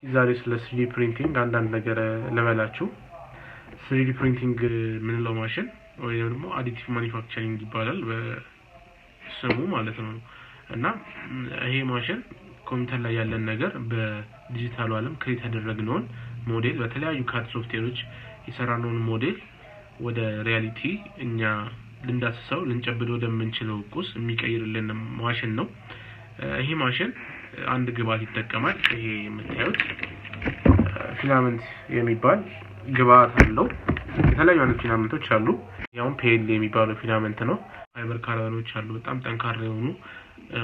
ዛሬ ስለ 3D ፕሪንቲንግ አንዳንድ ነገር ለበላችሁ 3D ፕሪንቲንግ ምንለው ማሽን ወይ ደግሞ አዲቲቭ ማኒፋክቸሪንግ ይባላል በስሙ ማለት ነው። እና ይሄ ማሽን ኮምፒውተር ላይ ያለን ነገር በዲጂታሉ ዓለም ክሬት ያደረግነውን ሞዴል በተለያዩ ካድ ሶፍትዌሮች የሰራነውን ሞዴል ወደ ሪያሊቲ እኛ ልንዳስሰው ልንጨብደው ወደምንችለው ቁስ የሚቀይርልን ማሽን ነው። ይሄ ማሽን አንድ ግብአት ይጠቀማል። ይሄ የምታዩት ፊላመንት የሚባል ግብአት አለው። የተለያዩ አይነት ፊላመንቶች አሉ። ያው ፔል የሚባለው ፊላመንት ነው። ፋይበር ካርበኖች አሉ። በጣም ጠንካራ የሆኑ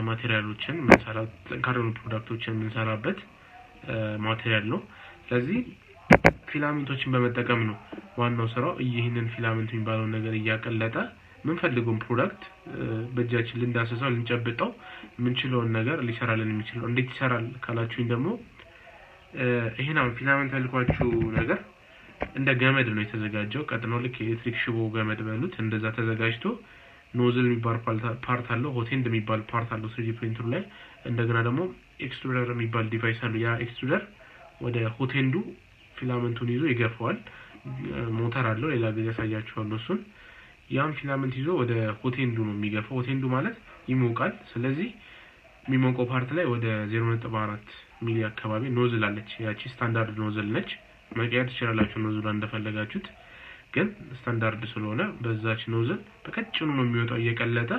ማቴሪያሎችን ምንሰራበት ጠንካራ የሆኑ ፕሮዳክቶችን ምንሰራበት ማቴሪያል ነው። ስለዚህ ፊላመንቶችን በመጠቀም ነው ዋናው ስራው። ይሄንን ፊላመንት የሚባለው ነገር እያቀለጠ ምንፈልገውን ፕሮዳክት በእጃችን ልንዳስሰው ልንጨብጠው ምንችለውን ነገር ሊሰራልን የሚችለው እንዴት ይሰራል ካላችሁኝ ደግሞ ይሄን አሁን ፊላመንት ያልኳችሁ ነገር እንደ ገመድ ነው የተዘጋጀው። ቀጥኖ ልክ ኤሌክትሪክ ሽቦ ገመድ በሉት እንደዛ ተዘጋጅቶ ኖዝል የሚባል ፓርት አለው፣ ሆቴንድ የሚባል ፓርት አለው 3D ፕሪንተሩ ላይ። እንደገና ደግሞ ኤክስትሩደር የሚባል ዲቫይስ አለው። ያ ኤክስትሩደር ወደ ሆቴንዱ ፊላመንቱን ይዞ ይገፋዋል። ሞተር አለው፣ ሌላ ጊዜ ያሳያችኋለሁ እሱን። ያን ፊላመንት ይዞ ወደ ሆቴንዱ ነው የሚገፋው። ሆቴንዱ ማለት ይሞቃል። ስለዚህ የሚሞቀው ፓርት ላይ ወደ 0.4 ሚሊ አካባቢ ኖዝል አለች። ያቺ ስታንዳርድ ኖዝል ነች። መቀየር ትችላላችሁ ኖዝሉ እንደፈለጋችሁት፣ ግን ስታንዳርድ ስለሆነ በዛች ኖዝል በቀጭኑ ነው የሚወጣው እየቀለጠ።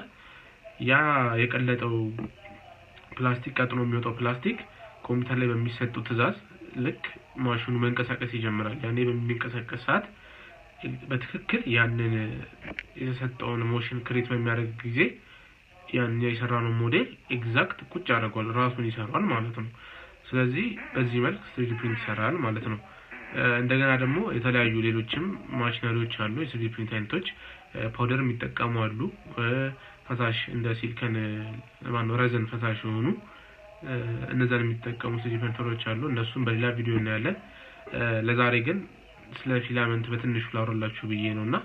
ያ የቀለጠው ፕላስቲክ ቀጥኖ የሚወጣው ፕላስቲክ ኮምፒውተር ላይ በሚሰጠው ትዕዛዝ ልክ ማሽኑ መንቀሳቀስ ይጀምራል። ያኔ በሚንቀሳቀስ ሰዓት በትክክል ያንን የተሰጠውን ሞሽን ክሬት በሚያደርግ ጊዜ ያን የሰራነው ሞዴል ኤግዛክት ቁጭ ያደርጋል፣ ራሱን ይሰራል ማለት ነው። ስለዚህ በዚህ መልክ 3D ፕሪንት ይሰራል ማለት ነው። እንደገና ደግሞ የተለያዩ ሌሎችም ማሽነሪዎች አሉ። የ3D ፕሪንት አይነቶች ፓውደር የሚጠቀሙ አሉ። ፈሳሽ እንደ ሲሊከን ረዘን ፈሳሽ የሆኑ እነዛን የሚጠቀሙ 3D ፕሪንተሮች አሉ። እነሱም በሌላ ቪዲዮ እናያለን። ለዛሬ ግን ስለ ፊላመንት በትንሹ ላወራላችሁ ብዬ ነውና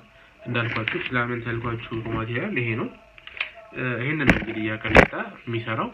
እንዳልኳችሁ ፊላመንት ያልኳችሁ ማቴሪያል ይሄ ነው። ይሄንን እንግዲህ ያቀለጠ የሚሰራው